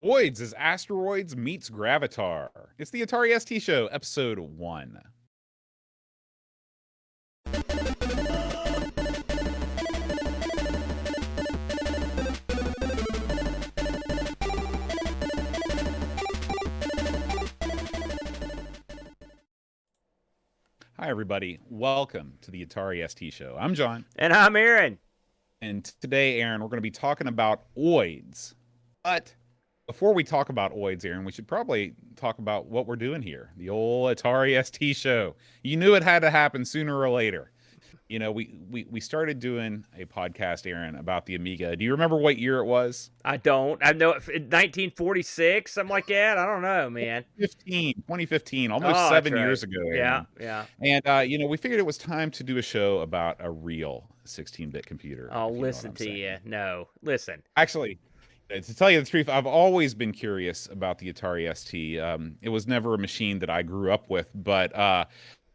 Oids is Asteroids meets Gravitar. It's the Atari ST Show, episode 1. Hi, everybody. Welcome to the Atari ST Show. I'm John. And I'm Aaron. And today, Aaron, we're going to be talking about Oids. But before we talk about Oids, Aaron, we should probably talk about what we're doing here. The old Atari ST Show. You knew it had to happen sooner or later. You know, we started doing a podcast, Aaron, about the Amiga. Do you remember what year it was? I don't. I know 1946, something like that. I don't know, man. 2015, almost 7 years ago, Aaron. Yeah. And, we figured it was time to do a show about a real 16-bit computer. I'll listen to you. No, listen. Actually, to tell you the truth, I've always been curious about the Atari ST. It was never a machine that I grew up with, but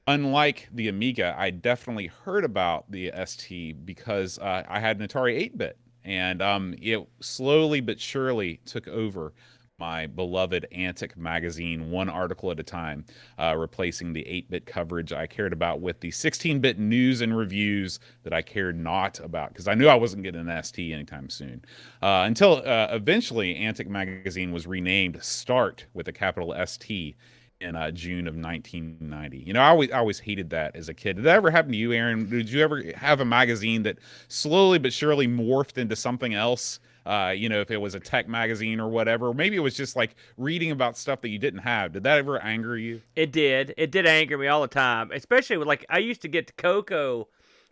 unlike the Amiga, I definitely heard about the ST because I had an Atari 8-bit, and it slowly but surely took over my beloved Antic magazine, one article at a time, replacing the 8-bit coverage I cared about with the 16-bit news and reviews that I cared not about, because I knew I wasn't getting an ST anytime soon. Until eventually Antic magazine was renamed Start with a capital ST in June of 1990. You know, I always hated that as a kid. Did that ever happen to you, Aaron? Did you ever have a magazine that slowly but surely morphed into something else? If it was a tech magazine or whatever, maybe it was just like reading about stuff that you didn't have. Did that ever anger you? It did. It did anger me all the time, especially with, like, I used to get the CoCo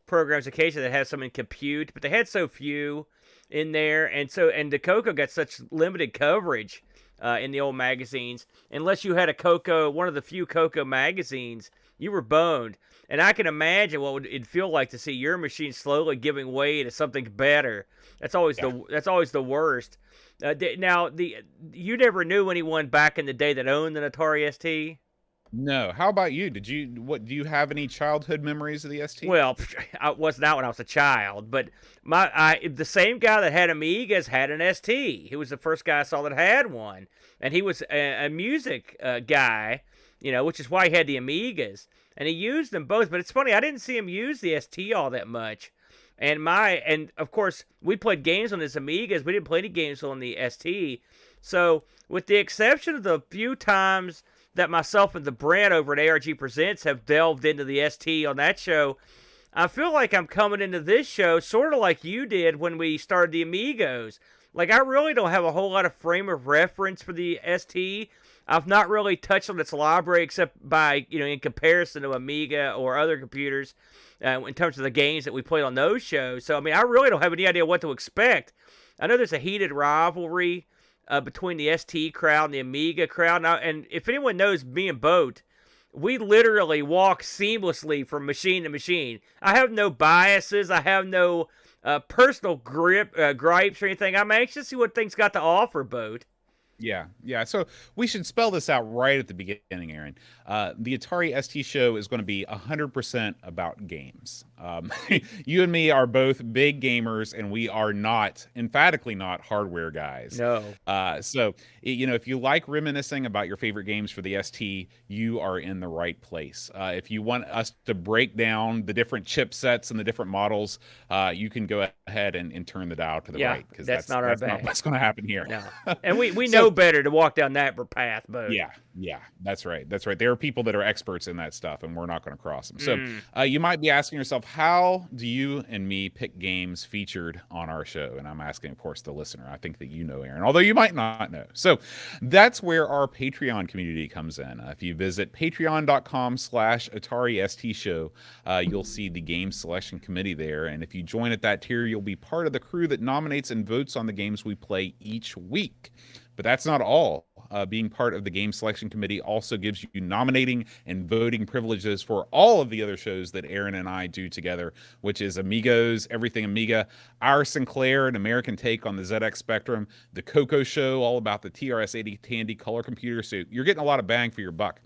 programs occasionally that had some in compute, but they had so few in there, and the CoCo got such limited coverage in the old magazines. Unless you had a CoCo, one of the few CoCo magazines, you were boned. And I can imagine what it'd feel like to see your machine slowly giving way to something better. That's always the worst. You never knew anyone back in the day that owned an Atari ST? No. How about you? Do you have any childhood memories of the ST? Well, I wasn't out when I was a child, but the same guy that had Amigas had an ST. He was the first guy I saw that had one, and he was a music guy, which is why he had the Amigas, and he used them both. But it's funny, I didn't see him use the ST all that much, and of course we played games on his Amigas. We didn't play any games on the ST. So, with the exception of the few times that myself and the Brent over at ARG Presents have delved into the ST on that show, I feel like I'm coming into this show sort of like you did when we started the Amigos. Like, I really don't have a whole lot of frame of reference for the ST. I've not really touched on its library except by, in comparison to Amiga or other computers in terms of the games that we played on those shows. So, I mean, I really don't have any idea what to expect. I know there's a heated rivalry between the ST crowd and the Amiga crowd. Now, and if anyone knows me and Boat, we literally walk seamlessly from machine to machine. I have no biases. I have no personal gripes or anything. I'm anxious to see what things got to offer, Boat. Yeah. So we should spell this out right at the beginning, Aaron. The Atari ST Show is going to be 100% about games. You and me are both big gamers, and we are emphatically not hardware guys. No. So, if you like reminiscing about your favorite games for the ST, you are in the right place. If you want us to break down the different chipsets and the different models, you can go ahead and turn the dial to the right, because that's not what's going to happen here. No. And we know better to walk down that path, but yeah, that's right. There are people that are experts in that stuff, and we're not going to cross them. So you might be asking yourself, how do you and me pick games featured on our show? And I'm asking, of course, the listener. I think that you know, Aaron, although you might not know. So that's where our Patreon community comes in. If you visit patreon.com/Atari ST Show, you'll see the game selection committee there. And if you join at that tier, you'll be part of the crew that nominates and votes on the games we play each week. But that's not all. Being part of the game selection committee also gives you nominating and voting privileges for all of the other shows that Aaron and I do together, which is Amigos, Everything Amiga, our Sinclair, an American take on the ZX Spectrum, the CoCo Show, all about the TRS-80 Tandy color computer. So you're getting a lot of bang for your buck.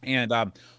And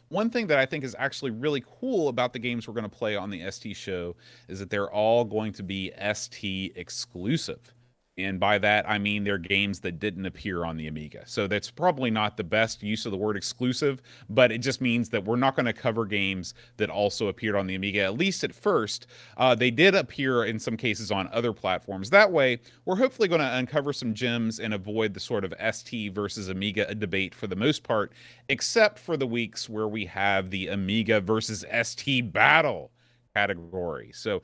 one thing that I think is actually really cool about the games we're going to play on the ST Show is that they're all going to be ST exclusive. And by that, I mean they're games that didn't appear on the Amiga. So that's probably not the best use of the word exclusive, but it just means that we're not going to cover games that also appeared on the Amiga, at least at first. They did appear in some cases on other platforms. That way, we're hopefully going to uncover some gems and avoid the sort of ST versus Amiga debate for the most part, except for the weeks where we have the Amiga versus ST battle category. So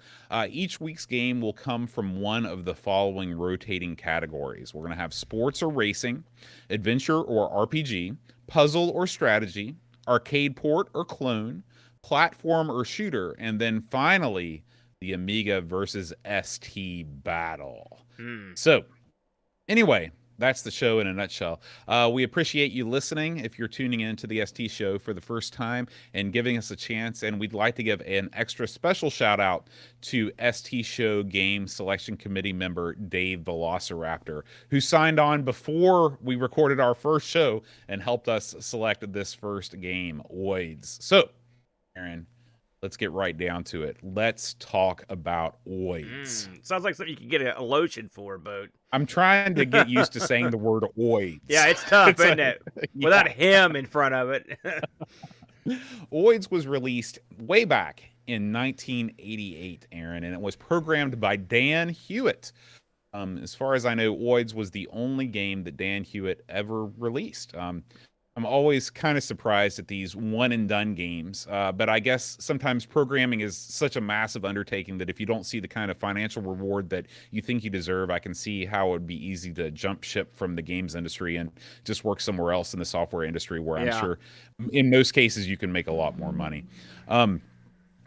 each week's game will come from one of the following rotating categories. We're going to have sports or racing, adventure or RPG, puzzle or strategy, arcade port or clone, platform or shooter, and then finally the Amiga versus ST battle. So anyway, that's the show in a nutshell. We appreciate you listening if you're tuning in to the ST Show for the first time and giving us a chance. And we'd like to give an extra special shout out to ST Show Game Selection Committee member Dave Velociraptor, who signed on before we recorded our first show and helped us select this first game, Oids. So, Aaron, let's get right down to it. Let's talk about Oids. Sounds like something you could get a lotion for, Boat. I'm trying to get used to saying the word Oids. Yeah, it's tough, isn't it? Without him in front of it. Oids was released way back in 1988, Aaron, and it was programmed by Dan Hewitt. As far as I know, Oids was the only game that Dan Hewitt ever released. I'm always kind of surprised at these one-and-done games, but I guess sometimes programming is such a massive undertaking that if you don't see the kind of financial reward that you think you deserve, I can see how it would be easy to jump ship from the games industry and just work somewhere else in the software industry where I'm sure in most cases you can make a lot more money.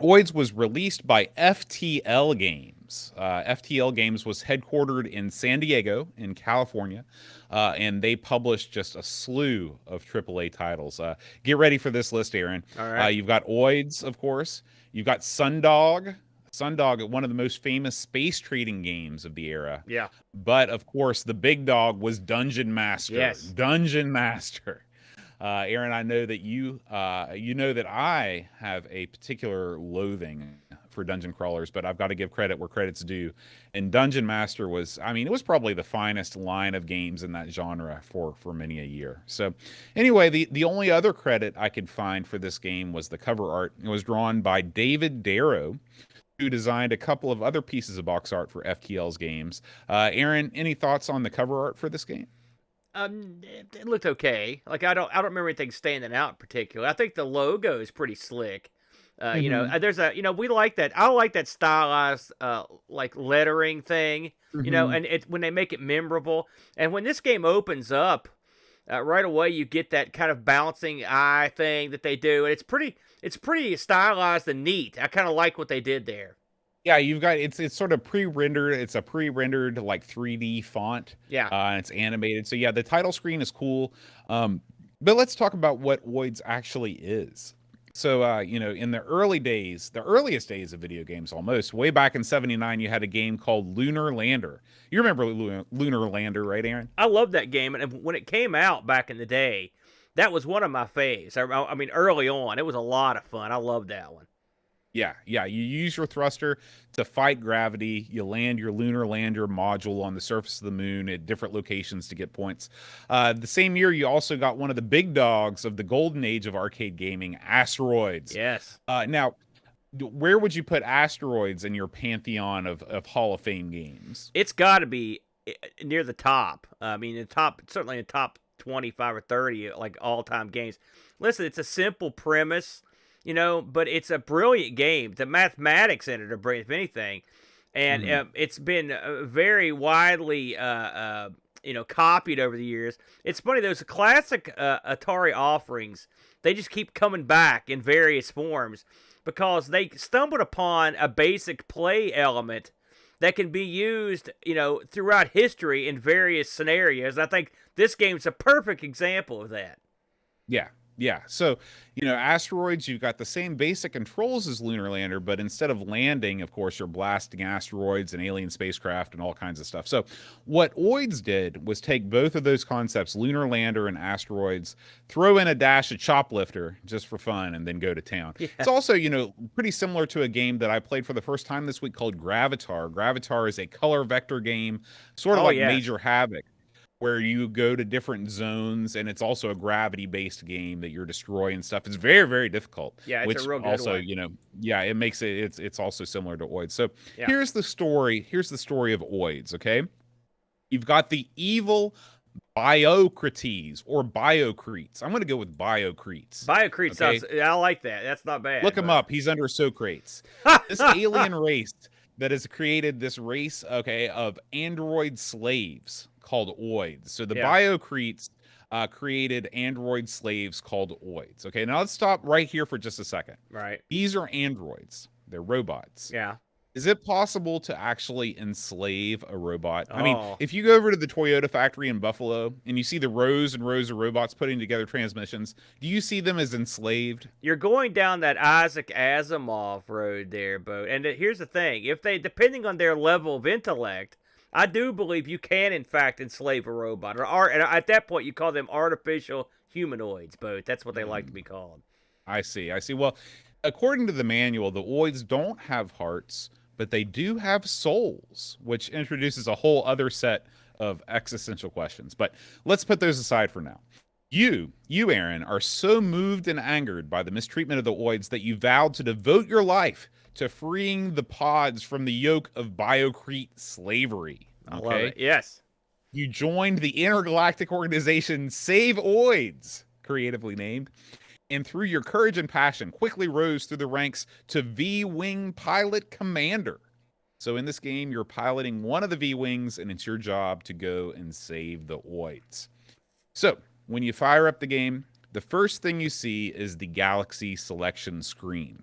Oids was released by FTL Games. FTL Games was headquartered in San Diego in California, and they published just a slew of AAA titles. Get ready for this list, Aaron. All right. You've got Oids, of course. You've got Sundog. Sundog, one of the most famous space trading games of the era. Yeah. But, of course, the big dog was Dungeon Master. Yes. Dungeon Master. Aaron, I know that you know that I have a particular loathing for dungeon crawlers, but I've got to give credit where credit's due. And Dungeon Master was, I mean, it was probably the finest line of games in that genre for many a year. So anyway, the only other credit I could find for this game was the cover art. It was drawn by David Darrow, who designed a couple of other pieces of box art for FTL's games. Aaron, any thoughts on the cover art for this game? It looked okay. Like I don't remember anything standing out particularly. I think the logo is pretty slick. You know, there's we like that. I like that stylized like lettering thing. You know, and when they make it memorable. And when this game opens up, right away you get that kind of bouncing eye thing that they do, and it's pretty stylized and neat. I kind of like what they did there. Yeah, you've got it's sort of pre-rendered. It's a pre-rendered like 3D font. Yeah, and it's animated. So yeah, the title screen is cool. But let's talk about what Oids actually is. So you know, in the early days, the earliest days of video games, almost way back in '79, you had a game called Lunar Lander. You remember Lunar Lander, right, Aaron? I love that game, and when it came out back in the day, that was one of my faves. I mean, early on, it was a lot of fun. I loved that one. Yeah. You use your thruster to fight gravity. You land your lunar lander module on the surface of the moon at different locations to get points. The same year, you also got one of the big dogs of the golden age of arcade gaming, Asteroids. Yes. Now, where would you put Asteroids in your pantheon of Hall of Fame games? It's got to be near the top. I mean, certainly in the top 25 or 30 like all-time games. Listen, it's a simple premise. You know, but it's a brilliant game. The mathematics in it are brilliant, if anything. And it's been very widely, copied over the years. It's funny, those classic Atari offerings, they just keep coming back in various forms because they stumbled upon a basic play element that can be used, you know, throughout history in various scenarios. I think this game's a perfect example of that. Yeah. Yeah. So, asteroids, you've got the same basic controls as Lunar Lander, but instead of landing, of course, you're blasting asteroids and alien spacecraft and all kinds of stuff. So, what Oids did was take both of those concepts, Lunar Lander and asteroids, throw in a dash of Choplifter just for fun, and then go to town. Yeah. It's also, pretty similar to a game that I played for the first time this week called Gravitar. Gravitar is a color vector game, sort of Oh like yes. Major Havoc, where you go to different zones, and it's also a gravity based game that you're destroying stuff. It's very, very difficult, Yeah, it's a which real good also, one. yeah, it makes it's also similar to Oids. So Yeah. here's the story of Oids. Okay, you've got the evil Biocrates or Biocretes. I'm going to go with Biocretes. Biocrete Okay, sounds. I like that. That's not bad. look him But up. He's under Socrates. This alien race that has created this race, okay, of android slaves called Oids. So the yeah. Biocretes created android slaves called Oids. Okay, now let's stop right here for just a second. Right. These are androids. They're robots. Yeah. Is it possible to actually enslave a robot? I mean, Oh. if you go over to the Toyota factory in Buffalo and you see the rows and rows of robots putting together transmissions, do you see them as enslaved? You're going down that Isaac Asimov road there, Bo. And here's the thing: if they, depending on their level of intellect, I do believe you can, in fact, enslave a robot. And at that point, you call them artificial humanoids, Bo. That's what they like to be called. I see. I see. Well, according to the manual, the Oids don't have hearts, but they do have souls, which introduces a whole other set of existential questions. But let's put those aside for now. You, Aaron, are so moved and angered by the mistreatment of the Oids that you vowed to devote your life to freeing the pods from the yoke of Biocrete slavery. I love Okay? it. Yes. You joined the intergalactic organization Save Oids, creatively named, and through your courage and passion, quickly rose through the ranks to V-Wing Pilot Commander. So in this game, you're piloting one of the V-Wings, and it's your job to go and save the Oids. So when you fire up the game, the first thing you see is the galaxy selection screen.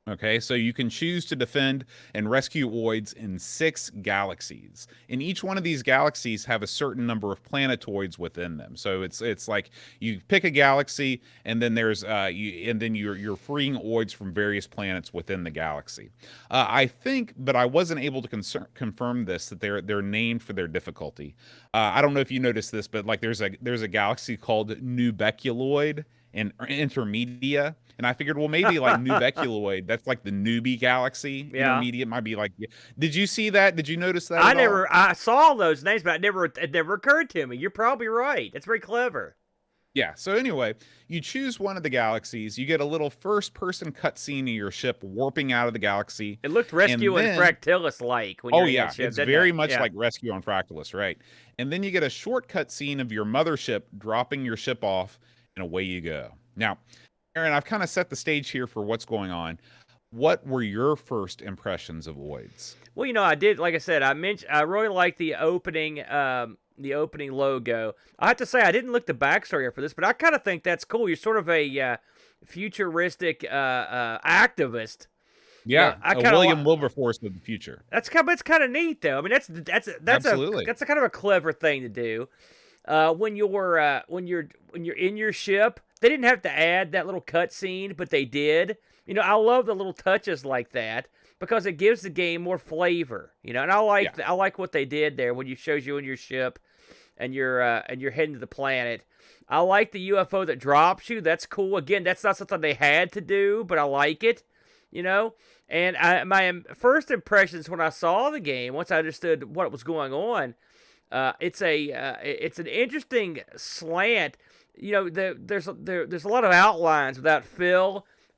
Okay, so you can choose to defend and rescue Oids in 6 galaxies. And each one of these galaxies have a certain number of planetoids within them. So it's like you pick a galaxy, and then there's you're freeing Oids from various planets within the galaxy. I think, but I wasn't able to confirm this, that they're named for their difficulty. I don't know if you noticed this, but like there's a galaxy called Nubeculoid and Intermedia. And I figured, well, maybe like Nubeculoid, that's like the newbie galaxy. Yeah. Intermediate might be like. Did you see that? Did you notice that? At all? I saw those names, but it never occurred to me. You're probably right. That's very clever. Yeah. So anyway, you choose one of the galaxies. You get a little first-person cutscene of your ship warping out of the galaxy. It looked Rescue and Fractalus like when you're in that ship. It's very much yeah. like Rescue on Fractalus, right? And then you get a short cutscene of your mothership dropping your ship off, and away you go. Now, Aaron, I've kind of set the stage here for what's going on. What were your first impressions of Oids? Well, I did, like I said, I really liked the opening logo. I have to say, I didn't look the backstory up for this, but I kind of think that's cool. You're sort of a futuristic activist. Yeah, William Wilberforce of the future. It's kind of neat, though. I mean, that's Absolutely. that's a kind of a clever thing to do. When you're in your ship, they didn't have to add that little cutscene, but they did. I love the little touches like that because it gives the game more flavor. And I like what they did there when it shows you in your ship and you're heading to the planet. I like the UFO that drops you. That's cool. Again, that's not something they had to do, but I like it. And my first impressions when I saw the game, once I understood what was going on, it's an interesting slant. There's a lot of outlines without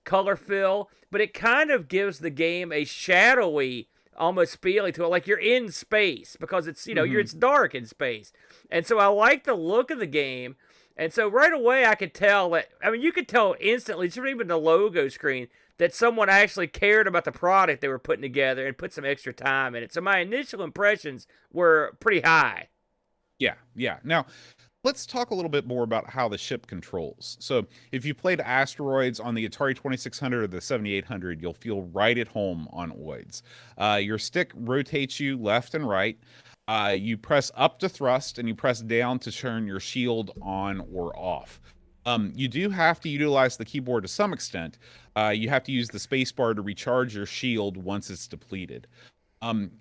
color fill, but it kind of gives the game a shadowy, almost feeling to it, like you're in space because it's it's dark in space, and so I like the look of the game. And so right away I could tell that, you could tell instantly, just even the logo screen, that someone actually cared about the product they were putting together and put some extra time in it. So my initial impressions were pretty high. Yeah. Now, let's talk a little bit more about how the ship controls. So if you played Asteroids on the Atari 2600 or the 7800, you'll feel right at home on Oids. Your stick rotates you left and right. You press up to thrust, and you press down to turn your shield on or off. You do have to utilize the keyboard to some extent. You have to use the space bar to recharge your shield once it's depleted.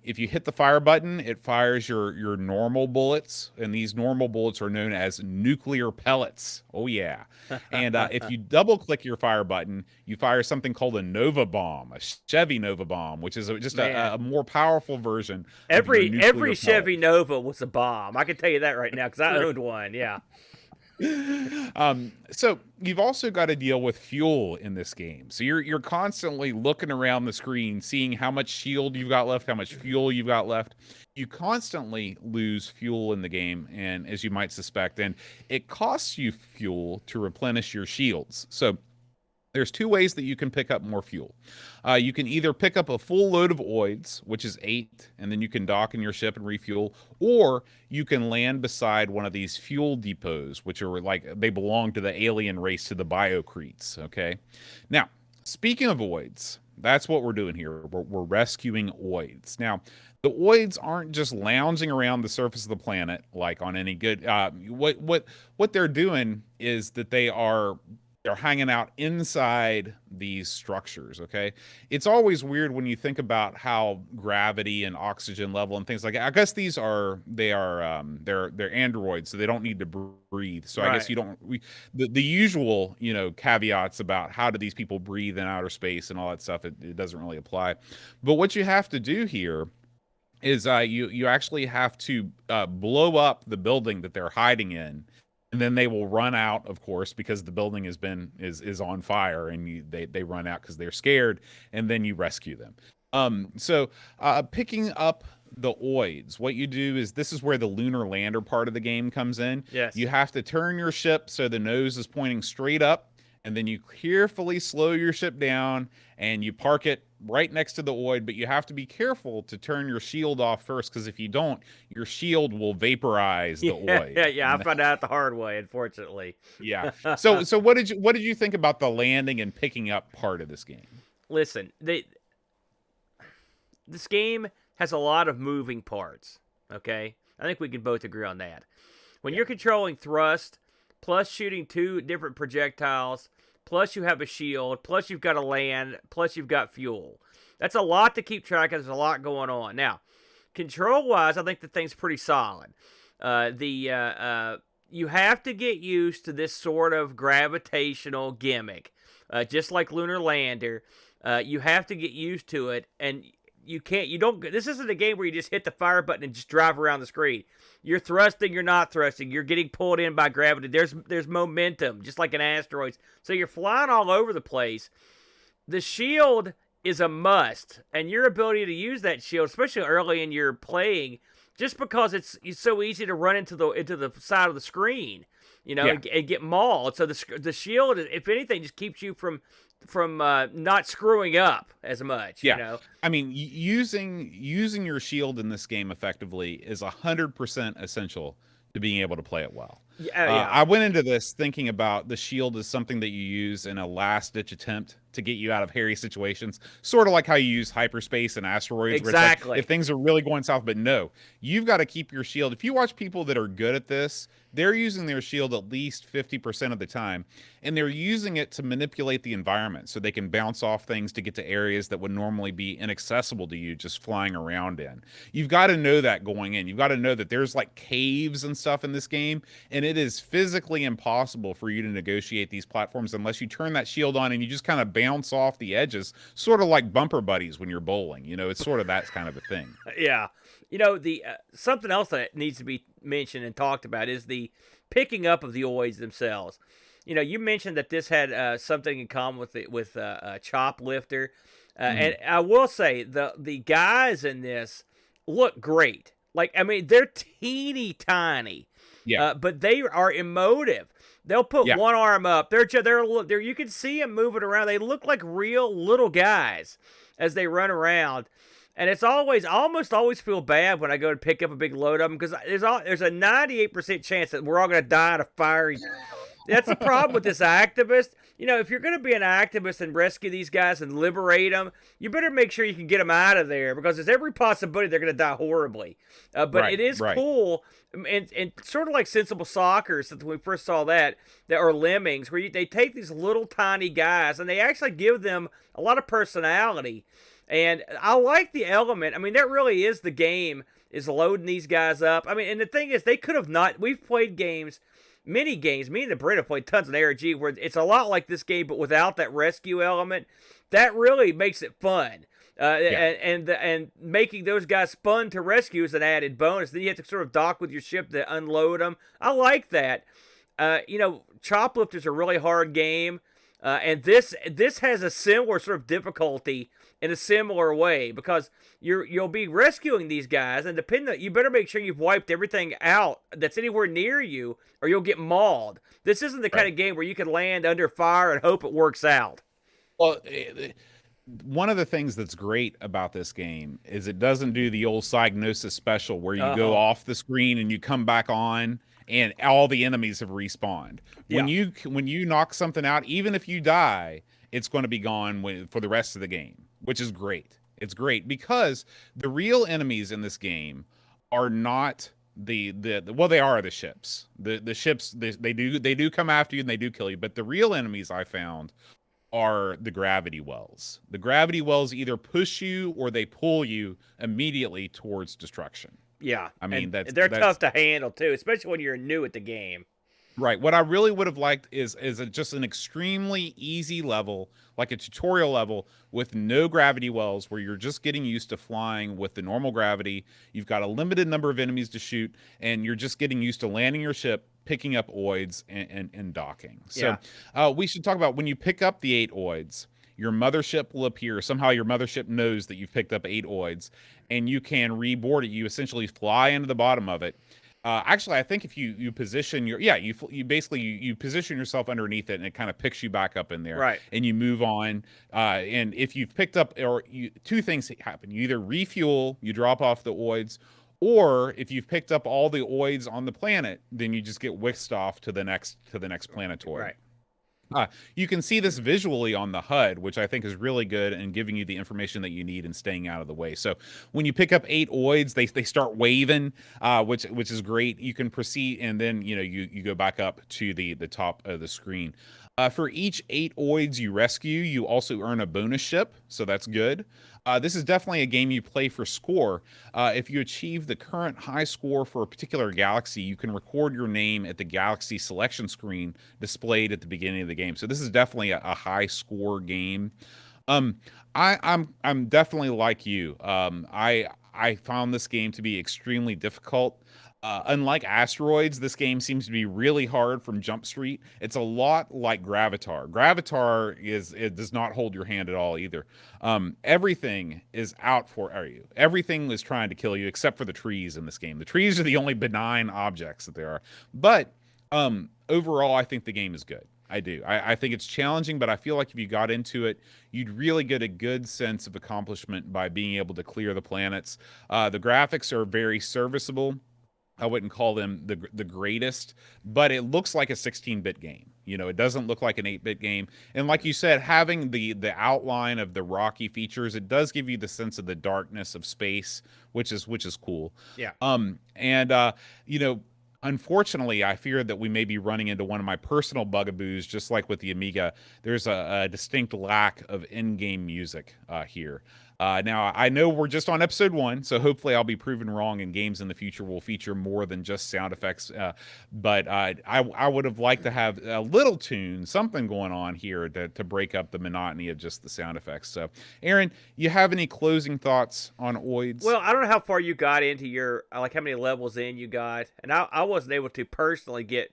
If you hit the fire button, it fires your normal bullets, and these normal bullets are known as nuclear pellets. Oh yeah! And if you double click your fire button, you fire something called a Nova bomb, a Chevy Nova bomb, which is just a more powerful version of your nuclear Every pellet. Chevy Nova was a bomb. I can tell you that right now because I owned one. Yeah. So you've also got to deal with fuel in this game. So you're constantly looking around the screen, seeing how much shield you've got left, how much fuel you've got left. You constantly lose fuel in the game, and as you might suspect, and it costs you fuel to replenish your shields. So there's two ways that you can pick up more fuel. You can either pick up a full load of Oids, which is 8, and then you can dock in your ship and refuel, or you can land beside one of these fuel depots, which are like, they belong to the alien race, to the Biocretes, okay? Now, speaking of Oids, that's what we're doing here. We're rescuing Oids. Now, the Oids aren't just lounging around the surface of the planet like on any good... What they're doing is that they're hanging out inside these structures. Okay, it's always weird when you think about how gravity and oxygen level and things like that. I guess they're androids, so they don't need to breathe. So I guess the usual caveats about how do these people breathe in outer space and all that stuff, it doesn't really apply. But what you have to do here is you actually have to blow up the building that they're hiding in. And then they will run out, of course, because the building is on fire, and they run out because they're scared, and then you rescue them. So picking up the Oids, what you do is, this is where the lunar lander part of the game comes in. Yes. You have to turn your ship so the nose is pointing straight up, and then you carefully slow your ship down, and you park it right next to the Oid, but you have to be careful to turn your shield off first, because if you don't, your shield will vaporize the Oid. Yeah, I found out the hard way, unfortunately. Yeah. So what did you think about the landing and picking up part of this game? Listen, this game has a lot of moving parts, okay? I think we can both agree on that. When you're controlling thrust, plus shooting 2 different projectiles, plus you have a shield, plus you've got a land, plus you've got fuel. That's a lot to keep track of. There's a lot going on. Now, control-wise, I think the thing's pretty solid. You have to get used to this sort of gravitational gimmick. Just like Lunar Lander, you have to get used to it, and this isn't a game where you just hit the fire button and just drive around the screen. You're thrusting, you're not thrusting, you're getting pulled in by gravity. There's momentum, just like in asteroids. So you're flying all over the place. The shield is a must, and your ability to use that shield, especially early in your playing, just because it's so easy to run into the side of the screen, and get mauled. So the shield, if anything, just keeps you from not screwing up as much. I mean, using your shield in this game effectively is 100% essential to being able to play it well. I went into this thinking about the shield as something that you use in a last-ditch attempt to get you out of hairy situations, sort of like how you use hyperspace and asteroids. Exactly. Where it's like, if things are really going south, but no, you've got to keep your shield. If you watch people that are good at this, they're using their shield at least 50% of the time, and they're using it to manipulate the environment so they can bounce off things to get to areas that would normally be inaccessible to you just flying around in. You've got to know that going in. You've got to know that there's like caves and stuff in this game, and it is physically impossible for you to negotiate these platforms unless you turn that shield on and you just kind of bounce off the edges, sort of like bumper buddies when you're bowling. It's sort of that kind of a thing. Yeah. The something else that needs to be mentioned and talked about is the picking up of the Oids themselves. You mentioned that this had something in common with Chop Lifter, and I will say the guys in this look great. Like, I mean, they're teeny tiny, but they are emotive. They'll put one arm up. They're you can see them moving around. They look like real little guys as they run around. And it's almost always feel bad when I go to pick up a big load of them, because there's a 98% chance that we're all going to die in a fiery That's the problem with this activist. You know, if you're going to be an activist and rescue these guys and liberate them, you better make sure you can get them out of there because there's every possibility they're going to die horribly. But Right, it is right. cool, and sort of like Sensible Soccer, since we first saw that or Lemmings, where they take these little tiny guys and they actually give them a lot of personality. And I like the element. I mean, that really is the game, is loading these guys up. I mean, and the thing is, they could have not. We've played games, many games. Me and the Brit have played tons of ARG where it's a lot like this game, but without that rescue element. That really makes it fun. Yeah. And making those guys fun to rescue is an added bonus. Then you have to sort of dock with your ship to unload them. I like that. You know, Choplifter is a really hard game, and this has a similar sort of difficulty in a similar way because you'll be rescuing these guys, and you better make sure you've wiped everything out that's anywhere near you, or you'll get mauled. This isn't the kind Right. of game where you can land under fire and hope it works out. Well, one of the things that's great about this game is it doesn't do the old Psygnosis special where you go Uh-huh. off the screen and you come back on and all the enemies have respawned. Yeah. When you knock something out, even if you die, it's going to be gone for the rest of the game, which is great. It's great because the real enemies in this game are not well, they are the ships. The ships, they do come after you and they do kill you, but the real enemies I found are the gravity wells. The gravity wells either push you or they pull you immediately towards destruction. Yeah, I mean, and they're that's tough to handle too, especially when you're new at the game. right. What I really would have liked is just an extremely easy level, like a tutorial level with no gravity wells, where you're just getting used to flying with the normal gravity. You've got a limited number of enemies to shoot, and you're just getting used to landing your ship, picking up oids, and docking. So, Yeah. we should talk about when you pick up the 8 oids. Your mothership will appear. Somehow your mothership knows that you've picked up 8 oids, and you can reboard it. You essentially fly into the bottom of it. Actually, I think if you position you basically you position yourself underneath it, and it kind of picks you back up in there, Right. and you move on. And if you've picked up, two things happen: you either refuel, you drop off the oids, or if you've picked up all the oids on the planet, then you just get whisked off to the next planetoid. Right. You can see this visually on the HUD, which I think is really good and giving you the information that you need and staying out of the way. So when you pick up 8 oids, they start waving, which is great. You can proceed, and then you go back up to the top of the screen. For each 8 oids you rescue, you also earn a bonus ship, so that's good. This is definitely a game you play for score. If you achieve the current high score for a particular galaxy, you can record your name at the galaxy selection screen displayed at the beginning of the game. So this is definitely a high score game. Um, I'm definitely like you. I found this game to be extremely difficult. Unlike Asteroids, this game seems to be really hard from Jump Street. It's a lot like Gravitar. It does not hold your hand at all either. Everything is out for you. Everything is trying to kill you except for the trees in this game. The trees are the only benign objects that there are. But overall, I think the game is good. I do. I think it's challenging, but I feel like if you got into it, you'd really get a good sense of accomplishment by being able to clear the planets. The graphics are very serviceable. I wouldn't call them the greatest, but it looks like a 16-bit game. It doesn't look like an 8-bit game. And like you said, having the outline of the rocky features, it does give you the sense of the darkness of space, which is cool. Yeah. And unfortunately, I fear that we may be running into one of my personal bugaboos, just like with the Amiga. There's a distinct lack of in-game music here. Now, I know we're just on episode 1, so hopefully I'll be proven wrong and games in the future will feature more than just sound effects. But I would have liked to have a little tune, something going on here to break up the monotony of just the sound effects. So, Aaron, you have any closing thoughts on Oids? Well, I don't know how far you got into your, like how many levels in you got. And I wasn't able to personally get,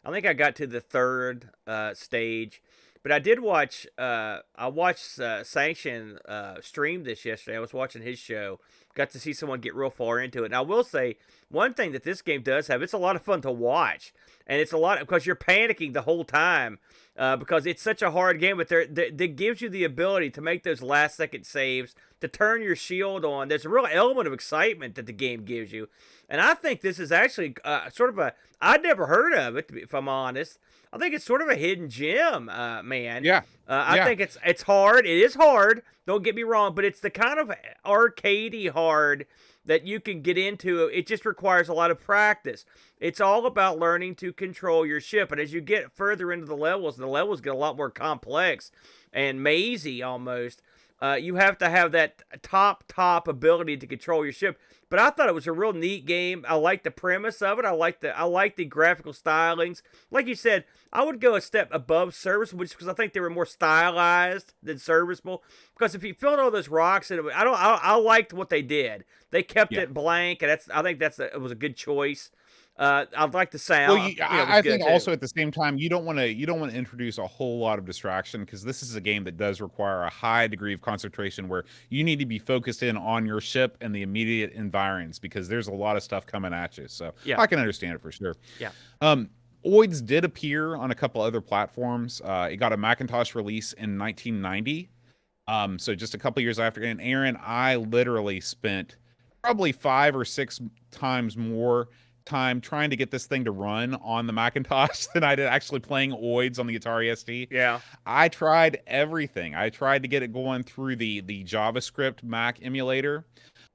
I think I got to the third stage. But I did watch, I watched Sanction stream this yesterday. I was watching his show got to see someone get real far into it. And I will say, one thing that this game does have, it's a lot of fun to watch. And it's a lot, because you're panicking the whole time, because it's such a hard game, but that gives you the ability to make those last-second saves, to turn your shield on. There's a real element of excitement that the game gives you. And I think this is actually sort of I'd never heard of it, if I'm honest. I think it's sort of a hidden gem, man. Yeah. I think it's hard. It is hard. Don't get me wrong, but it's the kind of arcadey hard that you can get into. It just requires a lot of practice. It's all about learning to control your ship. And as you get further into the levels get a lot more complex and mazy almost. You have to have that top ability to control your ship. But I thought it was a real neat game. I like the premise of it. I like the graphical stylings. Like you said, I would go a step above serviceable, just because I think they were more stylized than serviceable. Because if you filled all those rocks in it, I liked what they did. They kept it blank, and I think it was a good choice. I'd like the sound. Well, I think also at the same time, you don't want to introduce a whole lot of distraction, because this is a game that does require a high degree of concentration, where you need to be focused in on your ship and the immediate environs, because there's a lot of stuff coming at you. So I can understand it for sure. Yeah. Oids did appear on a couple other platforms. It got a Macintosh release in 1990. So just a couple years after. And Aaron, I literally spent probably 5 or 6 times more time trying to get this thing to run on the Macintosh than I did actually playing Oids on the Atari ST. Yeah. I tried everything. I tried to get it going through the JavaScript Mac emulator.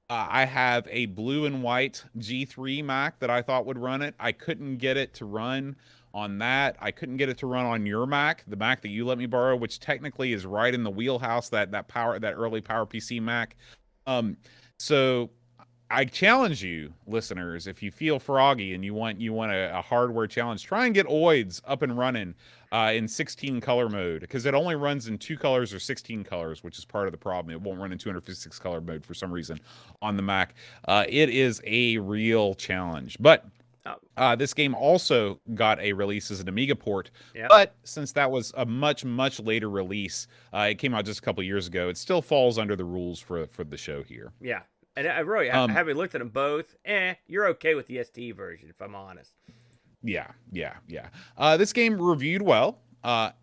I have a blue and white G3 Mac that I thought would run it. I couldn't get it to run on that. I couldn't get it to run on your Mac, the Mac that you let me borrow, which technically is right in the wheelhouse, that early PowerPC Mac. So I challenge you, listeners, if you feel froggy and you want a hardware challenge, try and get Oids up and running in 16 color mode, because it only runs in 2 colors or 16 colors, which is part of the problem. It won't run in 256 color mode for some reason on the Mac. It is a real challenge. But this game also got a release as an Amiga port, but since that was a much later release, it came out just a couple years ago, it still falls under the rules for the show here. Yeah. And I really, having looked at them both, you're okay with the ST version, if I'm honest. Yeah. This game reviewed well.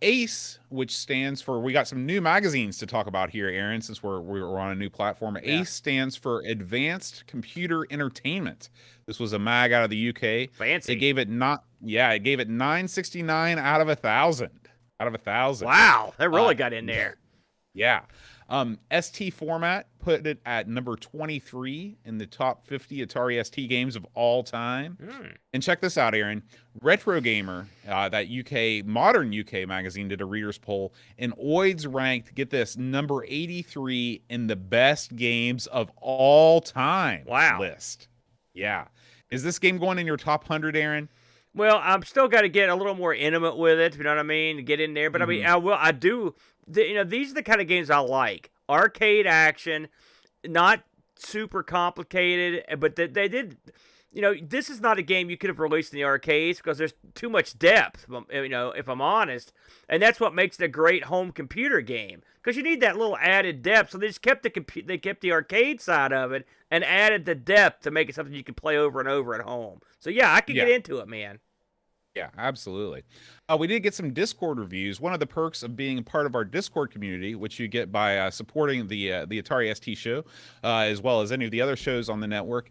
ACE, which stands for, we got some new magazines to talk about here, Aaron, since we're on a new platform. ACE stands for Advanced Computer Entertainment. This was a mag out of the UK. Fancy. It gave it 969 out of 1,000. Out of 1,000. Wow, that really got in there. Yeah. ST Format put it at number 23 in the top 50 Atari ST games of all time. And check this out, Aaron. Retro Gamer, that modern UK magazine, did a readers poll, and Oids ranked, get this, number 83 in the best games of all time list. Yeah. Is this game going in your top 100, Aaron? Well, I'm still got to get a little more intimate with it, you know what I mean, to get in there. But I mean, I do. These are the kind of games I like. Arcade action, not super complicated, but they did. This is not a game you could have released in the arcades, because there's too much depth. If I'm honest, and that's what makes it a great home computer game, because you need that little added depth. So they just kept the arcade side of it and added the depth to make it something you can play over and over at home. So yeah, I can get into it, man. Yeah, absolutely. We did get some Discord reviews. One of the perks of being a part of our Discord community, which you get by supporting the Atari ST Show, as well as any of the other shows on the network,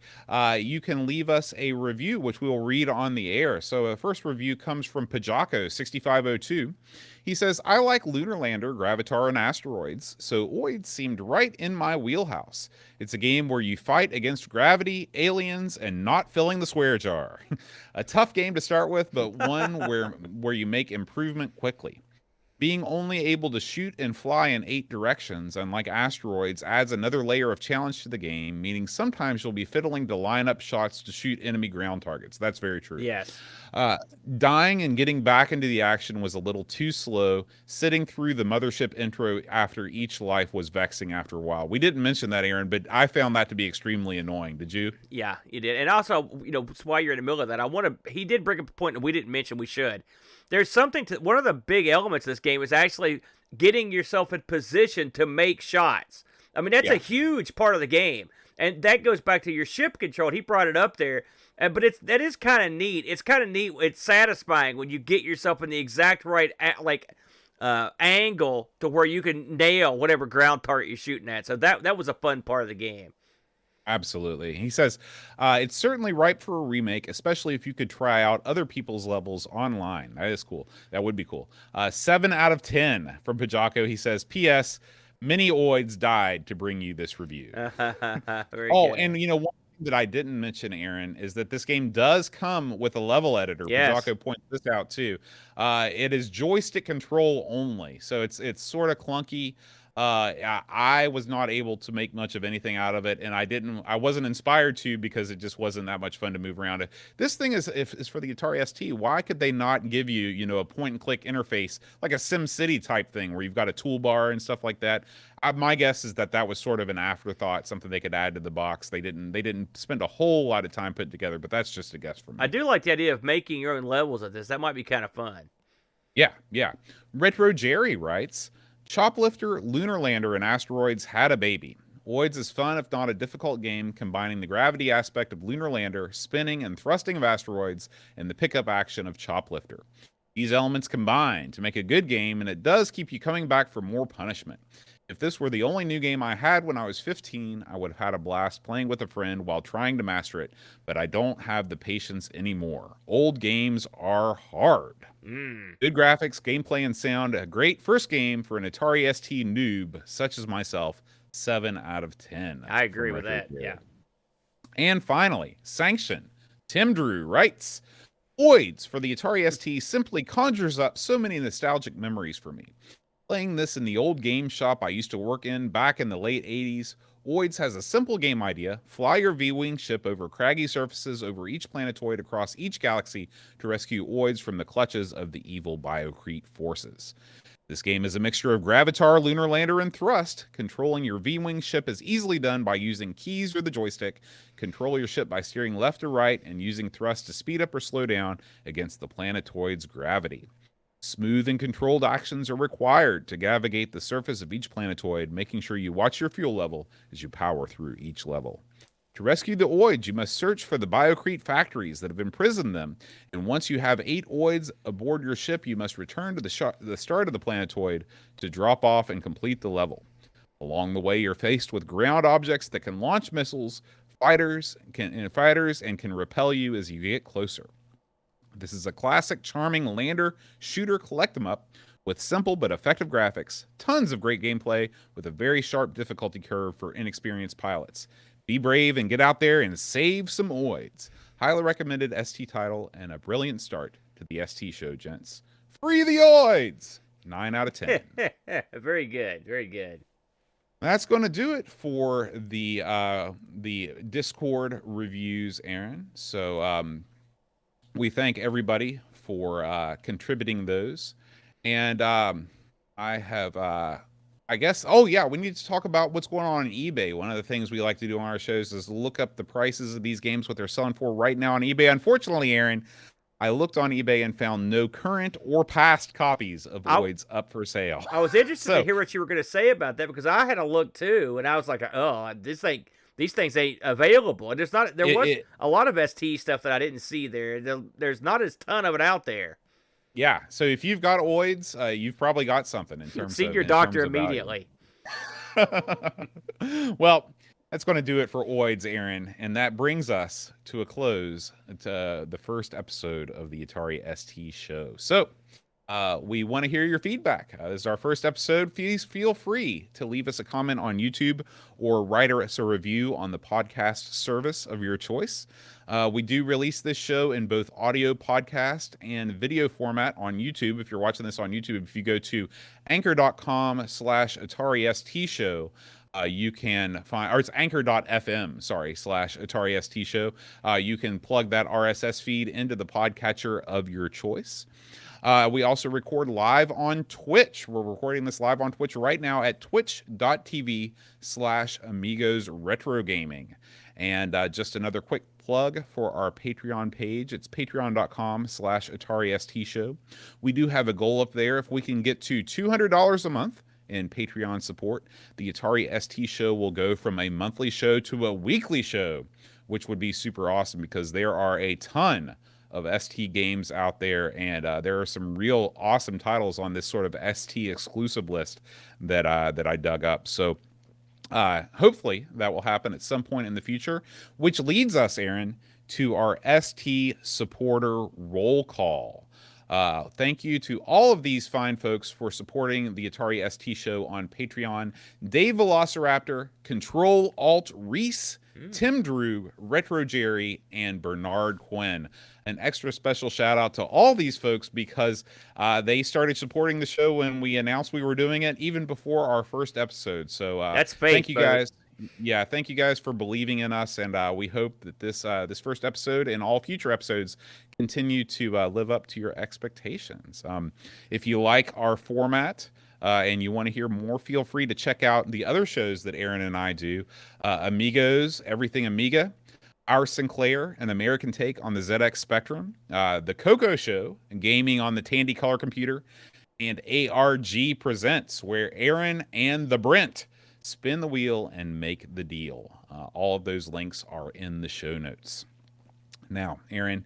you can leave us a review, which we will read on the air. So the first review comes from Pajako6502. He says, I like Lunar Lander, Gravitar, and Asteroids, so Oids seemed right in my wheelhouse. It's a game where you fight against gravity, aliens, and not filling the swear jar. A tough game to start with, but one where you make improvement quickly. Being only able to shoot and fly in 8 directions, unlike Asteroids, adds another layer of challenge to the game, meaning sometimes you'll be fiddling to line up shots to shoot enemy ground targets. That's very true. Yes. Dying and getting back into the action was a little too slow. Sitting through the mothership intro after each life was vexing after a while. We didn't mention that, Aaron, but I found that to be extremely annoying. Did you? Yeah, you did. And also, while you're in the middle of that, he did bring up a point that we didn't mention we should. There's something to, one of the big elements of this game is actually getting yourself in position to make shots. I mean, that's a huge part of the game. And that goes back to your ship control. He brought it up there. But that is kind of neat. It's kind of neat. It's satisfying when you get yourself in the exact right angle to where you can nail whatever ground target you're shooting at. So that was a fun part of the game. Absolutely. He says, it's certainly ripe for a remake, especially if you could try out other people's levels online. That is cool. That would be cool. 7 out of 10 from Pajako. He says, P.S. Many Oids died to bring you this review. Very Oh, good. and one thing that I didn't mention, Aaron, is that this game does come with a level editor. Yes. Pajako points this out too. It is joystick control only, so it's sort of clunky. I was not able to make much of anything out of it, and I wasn't inspired to, because it just wasn't that much fun to move around. This thing is for the Atari ST. Why could they not give you, a point and click interface like a Sim City type thing where you've got a toolbar and stuff like that? My guess is that was sort of an afterthought, something they could add to the box. They didn't spend a whole lot of time putting together, but that's just a guess from me. I do like the idea of making your own levels of this. That might be kind of fun. Yeah. Retro Jerry writes, Choplifter, Lunar Lander, and Asteroids had a baby. Oids is fun, if not a difficult game, combining the gravity aspect of Lunar Lander, spinning and thrusting of Asteroids, and the pickup action of Choplifter. These elements combine to make a good game, and it does keep you coming back for more punishment. If this were the only new game I had when I was 15, I would have had a blast playing with a friend while trying to master it, but I don't have the patience anymore. Old games are hard. Good graphics, gameplay, and sound. A great first game for an Atari ST noob such as myself. 7 out of 10. I agree with that. Yeah. And finally, Sanction. Tim Drew writes, Oids for the Atari ST simply conjures up so many nostalgic memories for me. Playing this in the old game shop I used to work in back in the late 80s, Oids has a simple game idea. Fly your V-Wing ship over craggy surfaces over each planetoid across each galaxy to rescue Oids from the clutches of the evil Biocrete forces. This game is a mixture of Gravitar, Lunar Lander, and Thrust. Controlling your V-Wing ship is easily done by using keys or the joystick. Control your ship by steering left or right and using Thrust to speed up or slow down against the planetoid's gravity. Smooth and controlled actions are required to navigate the surface of each planetoid, making sure you watch your fuel level as you power through each level. To rescue the Oids, you must search for the Biocrete factories that have imprisoned them, and once you have 8 Oids aboard your ship, you must return to the start of the planetoid to drop off and complete the level. Along the way, you're faced with ground objects that can launch missiles, fighters, and can repel you as you get closer. This is a classic, charming lander shooter collect-em-up with simple but effective graphics, tons of great gameplay, with a very sharp difficulty curve for inexperienced pilots. Be brave and get out there and save some Oids. Highly recommended ST title and a brilliant start to the ST Show, gents. Free the Oids! 9 out of 10. Very good. Very good. That's going to do it for the Discord reviews, Aaron. So, we thank everybody for contributing those. And I guess, we need to talk about what's going on eBay. One of the things we like to do on our shows is look up the prices of these games, what they're selling for right now on eBay. Unfortunately, Aaron, I looked on eBay and found no current or past copies of Oids up for sale. I was interested to hear what you were going to say about that, because I had a look too, and I was like, oh, these things ain't available. And there was a lot of ST stuff that I didn't see there. There's not a ton of it out there. Yeah, so if you've got Oids, you've probably got something in terms of see your doctor immediately. Well, that's going to do it for Oids, Aaron, and that brings us to a close to the first episode of the Atari ST Show. So, we want to hear your feedback. This is our first episode. Please feel free to leave us a comment on YouTube or write us a review on the podcast service of your choice. We do release this show in both audio podcast and video format on YouTube. If you're watching this on YouTube, if you go to anchor.com/Atari ST Show, you can find, or it's anchor.fm, /Atari ST Show. You can plug that RSS feed into the podcatcher of your choice. We also record live on Twitch. We're recording this live on Twitch right now at twitch.tv/Amigos Retro Gaming. And just another quick plug for our Patreon page. It's patreon.com/Atari ST Show. We do have a goal up there. If we can get to $200 a month, in Patreon support, the Atari ST Show will go from a monthly show to a weekly show, which would be super awesome because there are a ton of ST games out there, and there are some real awesome titles on this sort of ST exclusive list that I dug up. So hopefully that will happen at some point in the future, which leads us, Aaron, to our ST supporter roll call. Thank you to all of these fine folks for supporting the Atari ST Show on Patreon. Dave Velociraptor, Control Alt Reese, Tim Drew, Retro Jerry, and Bernard Quinn. An extra special shout out to all these folks because they started supporting the show when we announced we were doing it, even before our first episode. So that's fake, thank you guys. Yeah, thank you guys for believing in us, and we hope that this first episode and all future episodes continue to live up to your expectations. If you like our format and you want to hear more, feel free to check out the other shows that Aaron and I do: Amigos, Everything Amiga, Our Sinclair, an American take on the ZX Spectrum, the CoCo Show, gaming on the Tandy Color Computer, and ARG Presents, where Aaron and the Brent spin the wheel and make the deal. All of those links are in the show notes. Now, Aaron,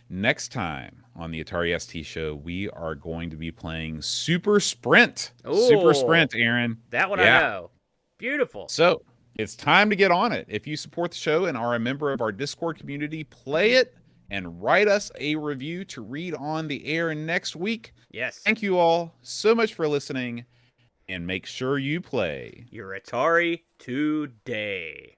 next time on the Atari ST Show, we are going to be playing Super Sprint. Ooh, Super Sprint, Aaron. That one I know. Beautiful. So it's time to get on it. If you support the show and are a member of our Discord community, play it and write us a review to read on the air next week. Yes. Thank you all so much for listening. And make sure you play your Atari today.